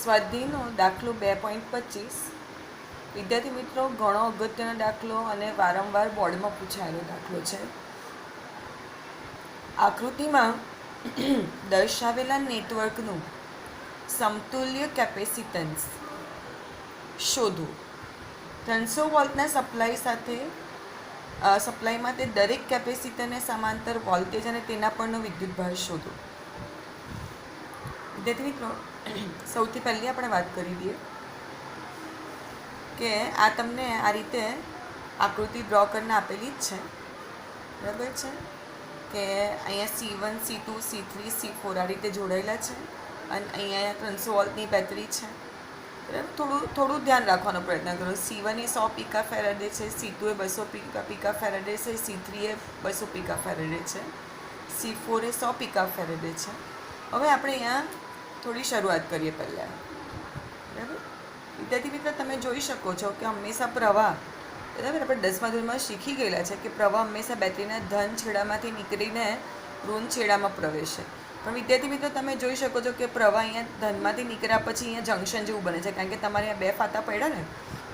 સ્વાધ્યાયનો દાખલો 2.25 વિદ્યાર્થી મિત્રો ઘણો અગત્યનો દાખલો અને વારંવાર બોર્ડમાં પૂછાયેલો દાખલો છે. આકૃતિમાં દર્શાવેલા નેટવર્કનું સમતુલ્ય કેપેસિટન્સ શોધો. 300 વોલ્ટના સપ્લાયમાં તે દરેક કેપેસિટરને સમાંતર વોલ્ટેજ અને તેના પરનો વિદ્યુતભાર શોધો. વિદ્યાર્થી મિત્રો, સૌથી પહેલી આપણે વાત કરી દઈએ કે આ તમને આ રીતે આકૃતિ ડ્રો કરીને આપેલી જ છે, બરાબર છે, કે અહીંયા C1 C2 C3 C4 આ રીતે જોડાયેલા છે અને અહીંયા 300 વોલ્ટની બેટરી છે, બરાબર. થોડું ધ્યાન રાખવાનો પ્રયત્ન કરો. C1 એ 100 પીકા ફેરેડે છે, C2 એ 200 પીકા ફેરેડે છે, C3 એ 200 પીકા ફેરેડે છે, C4 એ 100 પીકા ફેરેડે છે. હવે આપણે અહીંયા થોડી શરૂઆત કરીએ પહેલાં, બરાબર. વિદ્યાર્થી મિત્રો, તમે જોઈ શકો છો કે હંમેશા પ્રવાહ, બરાબર, આપણે 10મા ધોરણમાં શીખી ગયેલા છે કે પ્રવાહ હંમેશા બેટરીના ધન છેડામાંથી નીકળીને ઋણ છેડામાં પ્રવેશે. પણ વિદ્યાર્થી મિત્રો, તમે જોઈ શકો છો કે પ્રવાહ અહીંયા ધનમાંથી નીકળ્યા પછી અહીંયા જંક્શન જેવું બને છે, કારણ કે તમારે અહીંયા બે ફાતા પડ્યા ને,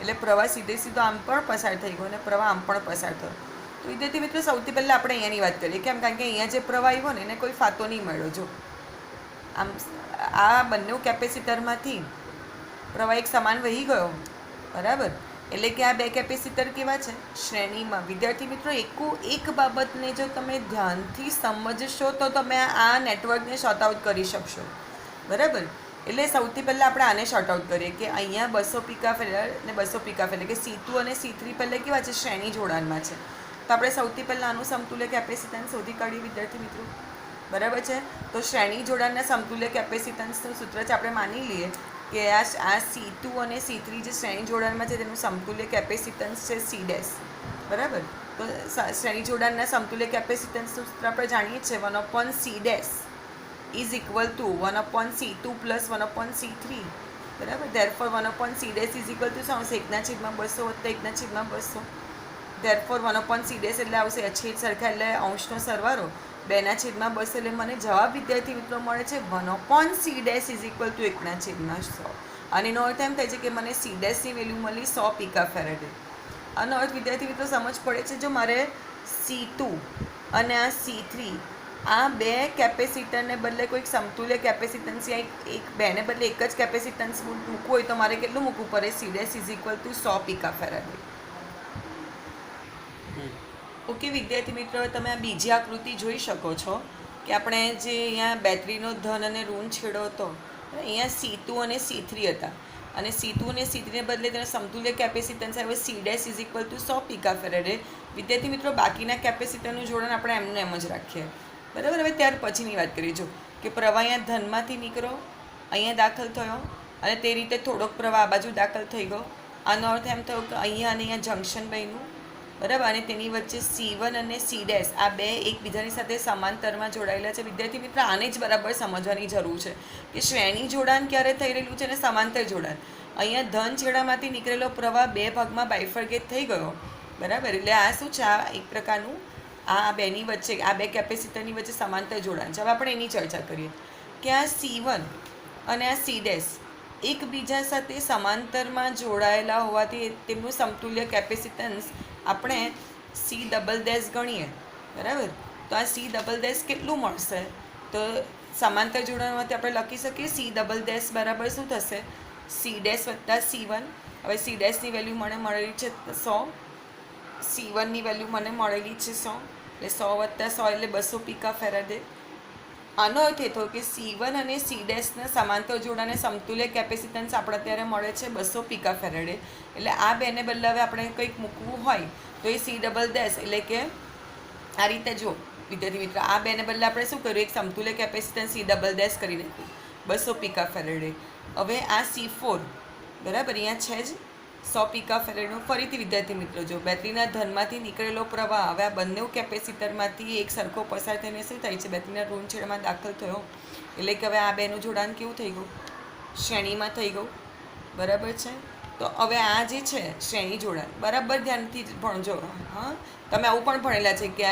એટલે પ્રવાહ સીધો આમ પણ પસાર થઈ ગયો અને પ્રવાહ આમ પણ પસાર થયો. તો વિદ્યાર્થી મિત્રો, સૌથી પહેલાં આપણે અહીંયાની વાત કરીએ. કેમ? કારણ કે અહીંયા જે પ્રવાહ આવ્યો ને એને કોઈ ફાતો નહીં મળ્યો. જો આમ આ બંને કેપેસિટરમાંથી પ્રવાહ એક સમાન વહી ગયો, બરાબર. એટલે કે આ બે કેપેસિટર કેવા છે? શ્રેણીમાં. વિદ્યાર્થી મિત્રો, એક બાબતને જો તમે ધ્યાનથી સમજશો તો તમે આ નેટવર્કને શોર્ટ આઉટ કરી શકશો, બરાબર. એટલે સૌથી પહેલાં આપણે આને શોર્ટ આઉટ કરીએ કે અહીંયા 200 પીકા ફેરેડ અને 200 પીકા ફેરેડ, કે C2 અને C3 પહેલાં કેવા છે? શ્રેણી જોડાણમાં છે. તો આપણે સૌથી પહેલાં આનું સમતુલ્ય કેપેસિટન્સ શોધી કાઢીએ વિદ્યાર્થી મિત્રો, બરાબર છે. તો શ્રેણી જોડાણના સમતુલ્ય કેપેસિટન્સનું સૂત્ર છે, આપણે માની લઈએ કે આ C2 અને C3 જે શ્રેણી જોડાણમાં છે તેનું સમતુલ્ય કેપેસિટન્સ છે C', બરાબર. તો શ્રેણી જોડાણના સમતુલ્ય કેપેસિટન્સનું સૂત્ર આપણે જાણીએ છીએ 1/C' is equal two 1/C2 plus 1/C3, બરાબર. Therefore 1/C' is equal two શું આવશે? 1/200 વત્તા 1/200. ધેરફોર 1/C' એટલે આવશે છેદ સરખા એટલે અંશનો સરવાળો 2/200, એટલે મને જવાબ વિદ્યાર્થી મિત્રો મળે છે 1/C' ઇઝ ઇક્વલ ટુ 1/100. અને એનો અર્થ એમ થાય છે કે મને C' ની વેલ્યુ મળી 100 પીકા ફેરેડે. આનો અર્થ વિદ્યાર્થી મિત્રો સમજ પડે છે. જો મારે C2 અને આ C3 આ બે કેપેસિટરને બદલે કોઈક સમતુલ્ય કેપેસિટન્સ યા બેને બદલે એક જ કેપેસિટન્સ મૂકવું હોય તો મારે કેટલું મૂકવું પડે? C' is equal to 100 picofarad. Okay વિદ્યાર્થી મિત્રો, તમે આ બીજી આકૃતિ જોઈ શકો છો કે આપણે જે અહીંયા બેટરીનો ધન અને ઋણ છેડો હતો, અહીંયા C2 અને C3 હતા અને C2 અને C3ને બદલે તેનો સમતુલ્ય કેપેસિટન્સ આવ્યો C' is equal to 100 picofarad. વિદ્યાર્થી મિત્રો, બાકીના કેપેસિટરનું જોડાણ આપણે એમને એમ જ રાખીએ, બરાબર. હવે ત્યાર પછીની વાત કરીએ. જો કે પ્રવાહ અહીંયા ધનમાંથી નીકળ્યો, અહીંયા દાખલ થયો અને તે રીતે થોડોક પ્રવાહ આ બાજુ દાખલ થઈ ગયો. આનો અર્થ એમ થયો કે અહીંયા અને અહીંયા જંક્શન બન્યું, બરાબર. અને તેની વચ્ચે C1 અને C' આ બે એકબીજાની સાથે સમાંતરમાં જોડાયેલા છે. વિદ્યાર્થી મિત્ર, આને જ બરાબર સમજવાની જરૂર છે કે શ્રેણી જોડાણ ક્યારે થઈ રહેલું છે અને સમાંતર જોડાણ. અહીંયા ધન છેડામાંથી નીકળેલો પ્રવાહ બે ભાગમાં બાયફર્કેટ થઈ ગયો, બરાબર. એટલે આ શું છે? આ એક પ્રકારનું આ બેની વચ્ચે, આ બે કેપેસિટરની વચ્ચે સમાંતર જોડાણ છે. હવે આપણે એની ચર્ચા કરીએ કે આ C1 અને આ C' એકબીજા સાથે સમાંતરમાં જોડાયેલા હોવાથી તેમનું સમતુલ્ય કેપેસિટન્સ આપણે C" ગણીએ, બરાબર. તો આ C" કેટલું મળશે? તો સમાંતર જોડાણમાંથી આપણે લખી શકીએ C" બરાબર શું થશે? C' વત્તા C1. હવે C' ની વેલ્યુ મને મળેલી છે 100, C1 ની વેલ્યુ મને મળેલી છે 100, એટલે 100 વત્તા 100 એટલે 200 પીકા ફેરેડે. આનો અર્થ એ થયો કે C1 અને C' સમાંતર જોડાને સમતુલ્ય કેપેસિટન્સ આપણે અત્યારે મળે છે 200 પીકા ફેરેડે. એટલે આ બેને બદલે હવે આપણે કંઈક મૂકવું હોય તો એ C', એટલે કે આ રીતે જો વિદ્યાર્થી મિત્ર, આ બેને બદલે આપણે શું કર્યું? એક સમતુલ્ય કેપેસિટન્સ C" કરી નાખ્યું 200 પીકા ફેરેડે. હવે આ C4, બરાબર, અહીંયા છે જ 100 પીકા ફેરેડનું. ફરીથી વિદ્યાર્થી મિત્રો, જો બેટરીના ધનમાંથી નીકળેલો પ્રવાહ હવે આ બંને કેપેસિટરમાંથી એક સરખો પસાર થઈને શું થાય છે? બેટરીના ઋણ છેડામાં દાખલ થયો, એટલે કે હવે આ બેનું જોડાણ કેવું થઈ ગયું? શ્રેણીમાં થઈ ગયું, બરાબર છે. તો હવે આ જે છે શ્રેણી જોડાણ બરાબર ધ્યાનથી ભણજો. હા, તમે આવું પણ ભણેલા છે કે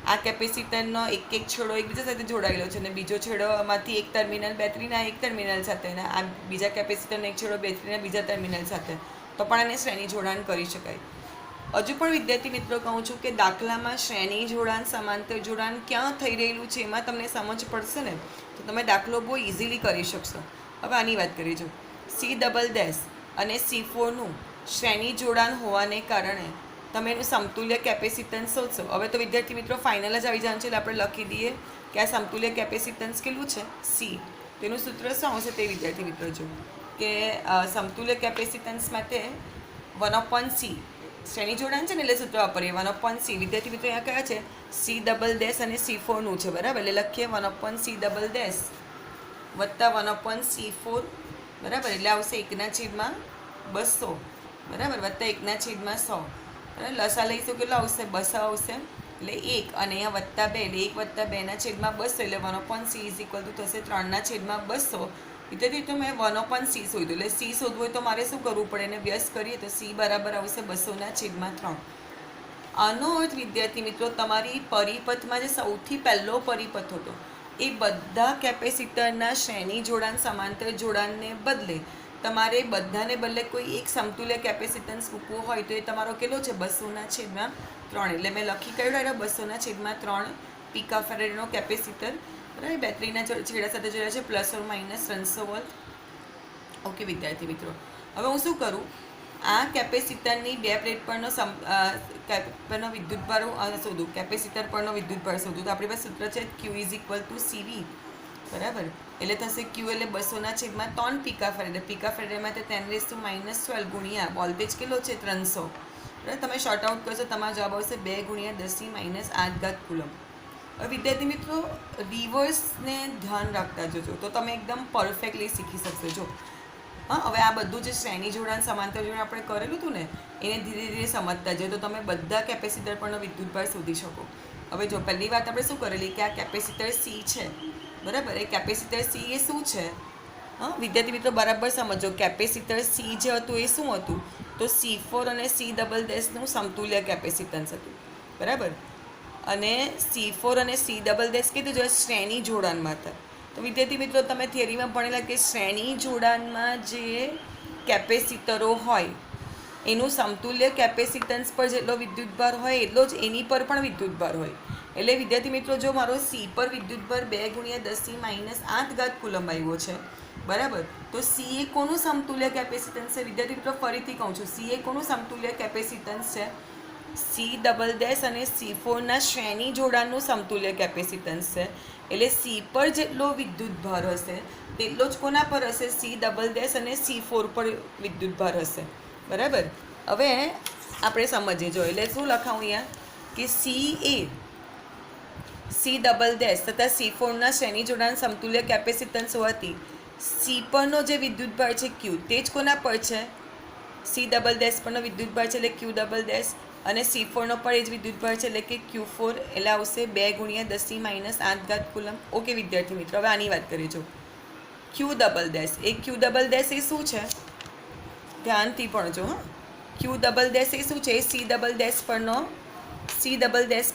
આ કેપેસિટરનો એક એક છેડો એકબીજા સાથે જોડાયેલો છે અને બીજો છેડોમાંથી એક ટર્મિનલ બેટરીના એક ટર્મિનલ સાથે અને આ બીજા કેપેસિટરનો એક છેડો બેટરીના બીજા ટર્મિનલ સાથે, તો પણ આને શ્રેણી જોડાણ કરી શકાય. હજુ પણ વિદ્યાર્થી મિત્રો કહું છું કે દાખલામાં શ્રેણી જોડાણ સમાંતર જોડાણ ક્યાં થઈ રહેલું છે એમાં તમને સમજ પડશે ને, તો તમે દાખલો બહુ ઇઝીલી કરી શકશો. હવે આની વાત કરીજો. C" અને C4નું શ્રેણી જોડાણ હોવાને કારણે તમે એનું સમતુલ્ય કેપેસિટન્સ શોધશો. હવે તો વિદ્યાર્થી મિત્રો ફાઇનલ જ આવી જવાનું છે, એટલે આપણે લખી દઈએ કે આ સમતુલ્ય કેપેસિટન્સ કેટલું છે? C. તેનું સૂત્ર શું આવશે તે વિદ્યાર્થી મિત્રો જો કે સમતુલ્ય કેપેસિટન્સ માટે 1/C શ્રેણી જોડાણ છે ને એટલે સૂત્ર વાપરીએ 1/C. વિદ્યાર્થી મિત્રો અહીંયા કયા છે? C" અને C4નું છે, બરાબર. એટલે લખીએ 1/C" વત્તા 1/C4, બરાબર. એટલે આવશે 1/200, બરાબર, વત્તા 1/100, બરાબર. લસા લઈશું કેટલો આવશે? 200 આવશે, એટલે 1 અને અહીંયા વત્તા 2 એટલે 1/2/200 એટલે 1/C થશે 3/200. વિદ્યાર્થી તો મેં 1/C શોધ્યું, એટલે C શોધવું હોય તો મારે શું કરવું પડે? એને વ્યસ્ત કરીએ તો C બરાબર આવશે 200/3. આનો અર્થ વિદ્યાર્થી મિત્રો તમારી પરિપથમાં જે સૌથી પહેલો પરિપથ હતો એ બધા કેપેસિટરના શ્રેણી જોડાણ સમાંતર જોડાણને બદલે તમારે બધાને બદલે કોઈ એક સમતુલ્ય કેપેસિટન્સ મૂકવો હોય તો એ તમારો કેટલો છે? 200/3. એટલે મેં લખી કાઢ્યો 200/3 પીકાફેરેડનો કેપેસિટર, બરાબર. બેટરીના છેડા સાથે જોડ્યા છે ±300 વોલ્ટ. ઓકે વિદ્યાર્થી મિત્રો, હવે હું શું કરું? આ કેપેસિટરની બે પ્લેટ પરનો વિદ્યુતભાર શોધું. કેપેસિટર પરનો વિદ્યુતભાર શોધું તો આપણી પાસે સૂત્ર છે Q = CV, બરાબર. એટલે થશે Q એટલે 200/3 પીકાફેરેડ. પીકાફેરેડમાં તે 10⁻12 ગુણ્યા વોલ્ટેજ કેટલો છે? 300, બરાબર. તમે શોર્ટ આઉટ કરશો તમારો જવાબ આવશે 2 × 10⁻8 કુલમ. હવે વિદ્યાર્થી મિત્રો રિવર્સને ધ્યાન રાખતા જજો તો તમે એકદમ પરફેક્ટલી શીખી શકશો. જો હા, હવે આ બધું જે શ્રેણી જોડાણ સમાંતર જોડાણ આપણે કરેલું હતું ને એને ધીરે ધીરે સમજતા જઈએ તો તમે બધા કેપેસિટર પરનો વિદ્યુતભાર શોધી શકો. હવે જો પહેલી વાત આપણે શું કરેલી કે આ કેપેસિટર C છે, બરાબર. એ કેપેસિટર C એ શું છે? હા વિદ્યાર્થી મિત્રો બરાબર સમજો. કેપેસિટર C જે હતું એ શું હતું? તો C4 અને C"નું સમતુલ્ય કેપેસિટન્સ હતું, બરાબર. અને C4 અને C" કીધું જો શ્રેણી જોડાણમાં હતા. તો વિદ્યાર્થી મિત્રો તમે થિયરીમાં ભણેલા કે શ્રેણી જોડાણમાં જે કેપેસિટરો હોય એનું સમતુલ્ય કેપેસિટન્સ પર જેટલો વિદ્યુતભાર હોય એટલો જ એની પર પણ વિદ્યુતભાર હોય. એટલે વિદ્યાર્થી મિત્રો જો મારો C પર વિદ્યુતભાર 2 × 10⁸ કુલમ આવ્યો છે, બરાબર. તો C એ કોનું સમતુલ્ય કેપેસિટન્સ છે? વિદ્યાર્થી મિત્રો ફરીથી કહું છું, C એ કોનું સમતુલ્ય કેપેસિટન્સ છે? C" અને C4ના શ્રેણી જોડાણનું સમતુલ્ય કેપેસિટન્સ છે. એટલે C પર જેટલો વિદ્યુતભાર હશે તેટલો જ કોના પર હશે? C" અને C4 પર વિદ્યુતભાર હશે, બરાબર. હવે આપણે સમજીએ જો એટલે શું લખાવું અહીંયા કે C એ C" તથા C4ના શ્રેણી જોડાણ સમતુલ્ય કેપેસિટન્સ હોવાથી C પરનો જે વિદ્યુતભાર છે Q તે જ કોના પર છે? C" પરનો વિદ્યુતભાર છે એટલે Q" અને C4નો પણ એ જ વિદ્યુતભાર છે એટલે કે Q4. એટલે આવશે 2 × 10⁻8 કુલમ. ઓકે વિદ્યાર્થી મિત્રો, હવે આની વાત કરીએ જો Q". એ Q" એ શું છે? ધ્યાનથી ભણજો. હા, Q" એ શું છે? C"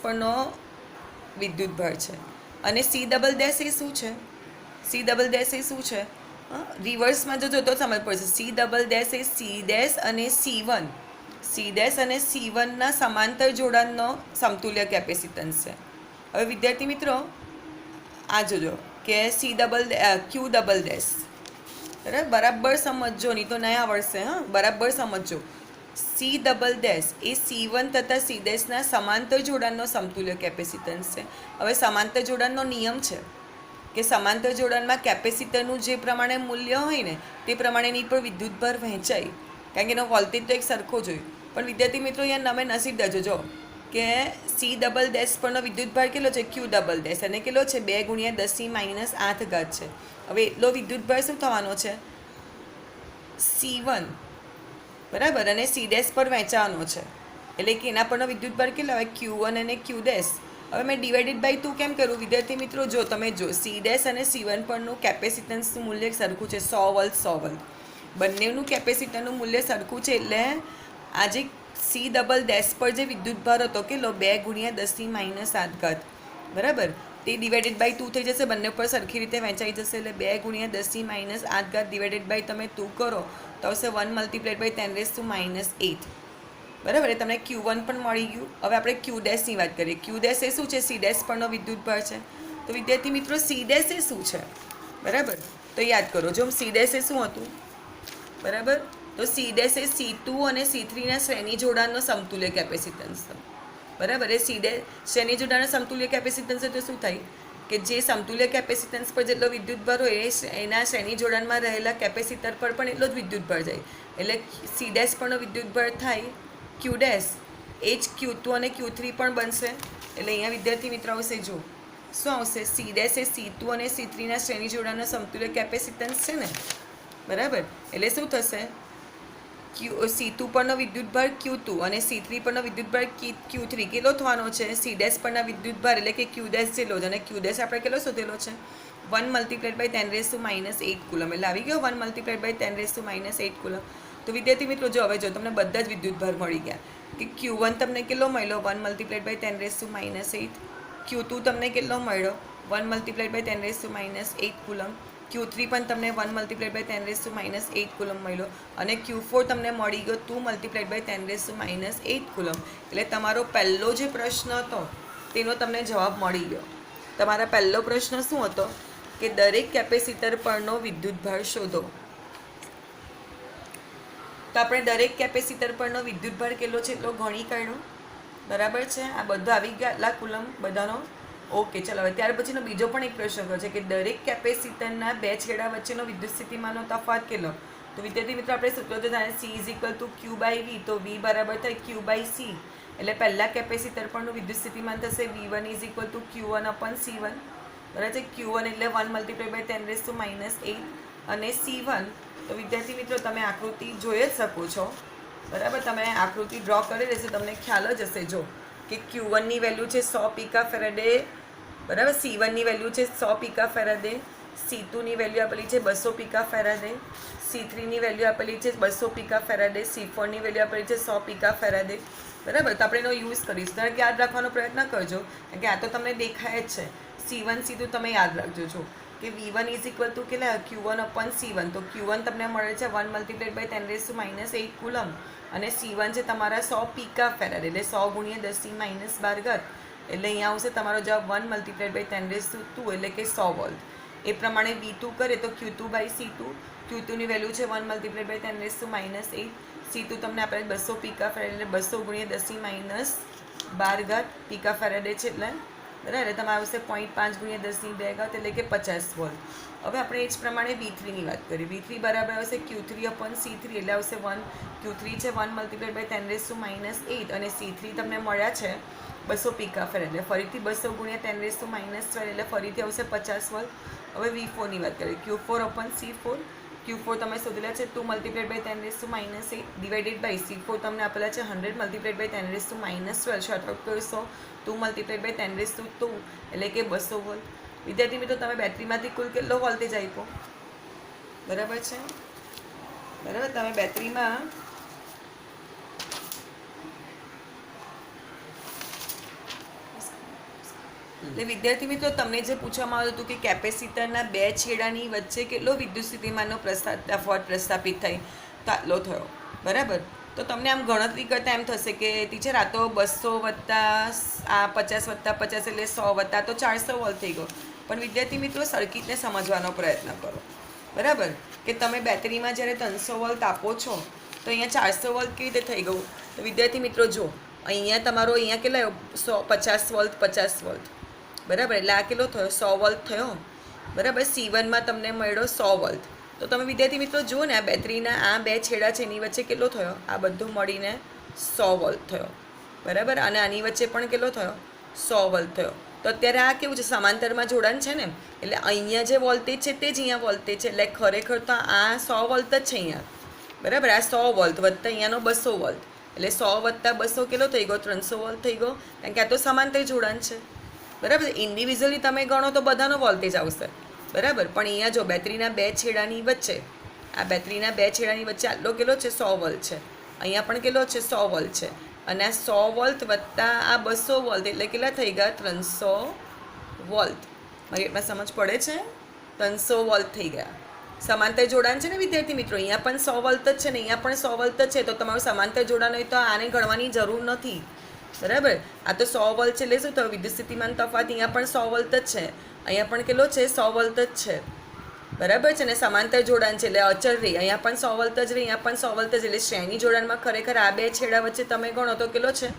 પરનો વિદ્યુતભાર છે. અને C" એ શું છે? C" એ શું છે? રિવર્સમાં જો તો સમજ પડશે. C" એ C' અને C1 અને C1ના સમાંતર જોડાણનો સમતુલ્ય કેપેસિટન્સ છે. હવે વિદ્યાર્થી મિત્રો આ જોજો કે Q". બરાબર સમજો, નહીં તો નહીં આવડશે. હા, બરાબર સમજો. C" એ C1 તથા C' સમાંતર જોડાણનો સમતુલ્ય કેપેસિટન્સ છે. હવે સમાંતર જોડાણનો નિયમ છે કે સમાંતર જોડાણમાં કેપેસિટરનું જે પ્રમાણે મૂલ્ય હોય ને તે પ્રમાણે એની પર વિદ્યુતભાર વહેંચાય, કારણ કે એનો વોલ્ટેજ તો એક સરખો જ હોય. પણ વિદ્યાર્થી મિત્રો અહીંયા તમે નસીબ દેજો જો કે C" પરનો વિદ્યુતભાર કેટલો છે? Q" અને કેટલો છે? 2 × 10⁻8 છે. હવે એટલો વિદ્યુતભાર શું થવાનો છે? C1, બરાબર, અને C' પર વહેંચાવાનો છે. એટલે કે એના પરનો વિદ્યુતભાર કેટલો હોય? Q1 અને Q'. હવે મેં ડિવાઇડેડ બાય 2 કેમ કરું? વિદ્યાર્થી મિત્રો જો તમે જો C' અને C1 પરનું કેપેસિટન્સનું મૂલ્ય સરખું છે 100 વોલ્ટ. બંનેનું કેપેસિટરનું મૂલ્ય સરખું છે એટલે આજે સી ડબલ ડેશ પર જે વિદ્યુતભાર હતો કેટલો 2 × 10⁻⁷ બરાબર, તે ડિવાઇડેડ બાય 2 થઈ જશે, બંને પર સરખી રીતે વહેંચાઈ જશે એટલે 2 × 10⁻⁸ ડિવાઇડેડ બાય તમે 2 કરો તો આવશે 1 × 10⁻⁸ બરાબર. એ તમને Q1 પણ મળી ગયું. હવે આપણે Q ડેશની વાત કરીએ. Q ડેશ એ શું છે? સી ડેશ પરનો વિદ્યુતભાર છે. તો વિદ્યાર્થી મિત્રો સી ડેશ એ શું છે? બરાબર, તો યાદ કરો. જો સી ડેશ એ શું હતું? બરાબર, તો સી ડેશ એ C2 અને C3ના શ્રેણી જોડાણનો સમતુલ્ય કેપેસિટન્સ છે. બરાબર, એ સી ડેશ શ્રેણી જોડાણનો સમતુલ્ય કેપેસિટન્સ તો શું થાય કે જે સમતુલ્ય કેપેસિટન્સ પર જેટલો વિદ્યુતભાર હોય એના શ્રેણી જોડાણમાં રહેલા કેપેસિટર પર પણ એટલો જ વિદ્યુતભાર જાય. એટલે સી ડેશ પરનો વિદ્યુતભાર થાય ક્યુ ડેશ, એ જ Q2 અને Q3 પણ બનશે. એટલે અહીંયા વિદ્યાર્થી મિત્રો આવશે, જો શું આવશે? સી ડેશ એ C2 અને C3ના શ્રેણી જોડાણનો સમતુલ્ય કેપેસિટન્સ છે ને, બરાબર. એટલે શું થશે? C2 પરનો વિદ્યુતભાર Q2 અને C3 પરનો વિદ્યુતભાર Q3 કેટલો થવાનો છે? સી ડેશ પરના વિદ્યુતભાર એટલે કે Q ડેશ જેટલો જ, અને Q ડેશ આપણે કેટલો શોધેલો છે? 1 × 10⁻⁸ કુલમ. એટલે આવી ગયો 1 × 10⁻⁸ કુલમ. તો વિદ્યાર્થી મિત્રો જો હવે જો તમને બધા જ વિદ્યુતભાર મળી ગયા કે Q1 તમને કેટલો મળ્યો? 1 × 10⁻⁸. Q2 તમને કેટલો મળ્યો? 1 × 10⁻⁸ કુલમ. Q3 પણ તમને 1 × 10⁻⁸ કુલમ મળ્યો, અને Q4 તમને મળી ગયો 2 × 10⁻⁸ કુલમ. એટલે તમારો પહેલો જે પ્રશ્ન હતો તેનો તમને જવાબ મળી ગયો. તમારા પહેલો પ્રશ્ન શું હતો? કે દરેક કેપેસિટર પરનો વિદ્યુતભાર શોધો. તો આપણે દરેક કેપેસિટર પરનો વિદ્યુતભાર કેટલો છે એટલો ગણી કાઢ્યો. બરાબર છે, આ બધું આવી ગયા આટલા કુલમ બધાનો. ઓકે, ચાલો હવે ત્યાર પછીનો બીજો પણ એક પ્રશ્ન કર્યો છે કે દરેક કેપેસિટરના બે છેડા વચ્ચેનો વિદ્યુત સ્થિતિમાનનો તફાવત કેટલો? તો વિદ્યાર્થી મિત્રો આપણે સૂત્ર તો જાણે C = Q/V, તો V બરાબર થાય Q/C. એટલે પહેલા કેપેસિટર પરનું વિદ્યુત સ્થિતિમાન થશે V1 = Q1/C1. બરાબર છે. Q1 એટલે 1 × 10⁻⁸, અને C1 તો વિદ્યાર્થી મિત્રો તમે આકૃતિ જોઈ જ શકો છો. બરાબર, તમે આકૃતિ ડ્રો કરી લેશો તમને ખ્યાલ જ હશે. જો કે Q1ની વેલ્યુ છે 100 પિકાફેરાડે, બરાબર. C1ની વેલ્યુ છે 100 પિકાફેરાડે, C2ની વેલ્યુ આપેલી છે 200 પિકાફેરાડે, C3ની વેલ્યુ આપેલી છે 200 પિકાફેરાડે, C4ની વેલ્યુ આપેલી છે 100 પિકાફેરાડે. બરાબર, તો આપણે એનો યુઝ કરીશું. કારણ કે યાદ રાખવાનો પ્રયત્ન કરજો, કારણ કે આ તો તમને દેખાય જ છે. C1 C2 તમે યાદ રાખજો. જો કે V1 = કેટલા? Q1/C1. તો Q1 તમને મળે છે 1 × 10⁻⁸ કુલમ, અને C1 છે તમારા 100 પિકાફેરાડ, એટલે 100 × 10⁻². એટલે અહીંયા આવશે તમારો જવાબ 1 × 10⁻², એટલે કે 100 વોલ્ટ. એ પ્રમાણે V2 કરે તો Q2/C2. Q2ની વેલ્યુ છે 1 × 10⁻⁸, C2 તમને આપણે 200 પિકાફેરાડ, એટલે 200 × 10⁻² પિકાફેરાડે છે. એટલે બરાબર, તમારે આવશે 0.5 × 10⁻², એટલે કે 50 વોલ્ટ. હવે આપણે એ જ પ્રમાણે V3ની વાત કરીએ. V3 બરાબર આવશે Q3/C3, એટલે આવશે Q3 છે 1 × 10⁻⁸, અને C3 તમને મળ્યા છે 200 પિકાફેરાડ, એટલે ફરીથી 200 × 10⁻², એટલે ફરીથી આવશે 50 વોલ્ટ. હવે V4ની વાત કરીએ. Q4/C4. Q4 તમે શોધેલા છે 2 × 10⁻⁸, ડિવાઇડેડ બાય C4 તમને આપેલા છે 100 × 10⁻², શોર્ટ કરશો 2 × 10⁻², એટલે કે 200 વોલ્ટ. વિદ્યાર્થી મિત્રો તમે બેટરીમાંથી કુલ કેટલો વોલ્ટેજ આપ્યો? બરાબર છે, બરાબર. તમે બેટરીમાં એટલે વિદ્યાર્થી મિત્રો તમને જે પૂછવામાં આવ્યું હતું કે કેપેસિટરના બે છેડાની વચ્ચે કેટલો વિદ્યુત સ્થિતિમાનનો તફાવત પ્રસ્થાપિત થાય, તો આટલો થયો. બરાબર, તો તમને આમ ગણતરી કરતાં એમ થશે કે ટીચર આ તો 200 + આ 50 + 50 એટલે 100 તો 400 વોલ્ટ થઈ ગયો. પણ વિદ્યાર્થી મિત્રો સર્કિટને સમજવાનો પ્રયત્ન કરો. બરાબર, કે તમે બેટરીમાં જ્યારે 300 વોલ્ટ આપો છો તો અહીંયા 400 વોલ્ટ કેવી રીતે થઈ ગયું? તો વિદ્યાર્થી મિત્રો જો અહીંયા તમારો અહીંયા કેટલા 50 વોલ્ટ 50 વોલ્ટ, બરાબર. એટલે આ કેટલો થયો? 100 વોલ્ટ થયો. બરાબર, C1માં તમને મળ્યો 100 વોલ્ટ. તો તમે વિદ્યાર્થી મિત્રો જુઓ ને, આ બેટરીના આ બે છેડા છે એની વચ્ચે કેટલો થયો? આ બધું મળીને 100 વોલ્ટ થયો. બરાબર, અને આની વચ્ચે પણ કેટલો થયો? 100 વોલ્ટ થયો. તો અત્યારે આ કેવું છે? સમાંતરમાં જોડાણ છે ને, એટલે અહીંયા જે વોલ્ટેજ છે તે જ અહીંયા વોલ્ટેજ છે. એટલે ખરેખર તો આ 100 વોલ્ટ જ છે અહીંયા. બરાબર, આ 100 વોલ્ટ વત્તા અહીંયાનો 200 વોલ્ટ, એટલે 100 + 200 કેટલો થઈ ગયો? 300 વોલ્ટ થઈ ગયો. કારણ કે આ તો સમાંતર જોડાણ છે. બરાબર, ઇન્ડિવિજ્યુઅલી તમે ગણો તો બધાનો વોલ્ટેજ આવશે. બરાબર, પણ અહીંયા જો બેટરીના બે છેડાની વચ્ચે આ બેટરીના બે છેડાની વચ્ચે આટલો કેટલો છે 100 વોલ્ટ છે, અહીંયા પણ કેટલો છે 100 વોલ્ટ છે, અને આ 100 વોલ્ટ વત્તા આ 200 વોલ્ટ એટલે કેટલા થઈ ગયા 300 વોલ્ટ. મારી એટલા સમજ પડે છે? 300 વોલ્ટ થઈ ગયા. સમાંતર જોડાણ છે ને વિદ્યાર્થી મિત્રો, અહીંયા પણ 100 વોલ્ટ જ છે ને અહીંયા પણ 100 વોલ્ટ જ છે, તો તમારું સમાંતર જોડાણ હોય તો આને ગણવાની જરૂર નથી, બરાબર. આ તો 100 વોલ્ટ છે એટલે શું તો વિદ્યુત સ્થિતિમાન તફાવત અહીંયા પણ 100 વોલ્ટ જ છે, અહીંયા પણ કેટલો છે 100 વોલ્ટ જ છે, બરાબર છે ને. સમાંતર જોડાણ છે એટલે અચળ રહી, અહીંયા પણ 100 વોલ્ટ જ રહી, અહીંયા પણ 100 વોલ્ટ જ, એટલે શ્રેણી જોડાણમાં ખરેખર આ બે છેડા વચ્ચે તમે ગણો તો કેટલો છે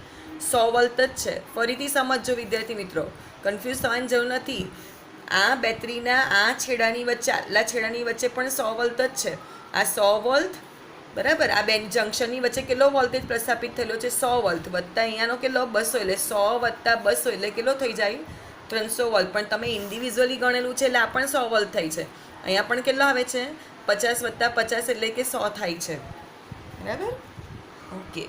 100 વોલ્ટ જ છે. ફરીથી સમજજો વિદ્યાર્થી મિત્રો, કન્ફ્યુઝ થવાની જરૂર નથી. આ બેટરીના આ છેડાની વચ્ચે આટલા છેડાની વચ્ચે પણ 100 વોલ્ટ જ છે, આ 100 વોલ્ટ, બરાબર. આ બે જંક્શનની વચ્ચે કેટલો વોલ્ટેજ પ્રસ્થાપિત થયેલો છે 100 વોલ્ટ, વત્તા અહીંયાનો કેટલો 200, એટલે 100 વત્તા 200 એટલે કેટલો થઈ જાય 300 વોલ્ટ. પણ તમે ઇન્ડિવિજ્યુઅલી ગણેલું છે એટલે આ પણ 100 વોલ્ટ થાય છે, અહીંયા પણ કેટલો આવે છે 50 વત્તા 50 એટલે કે 100 થાય છે, બરાબર. ઓકે.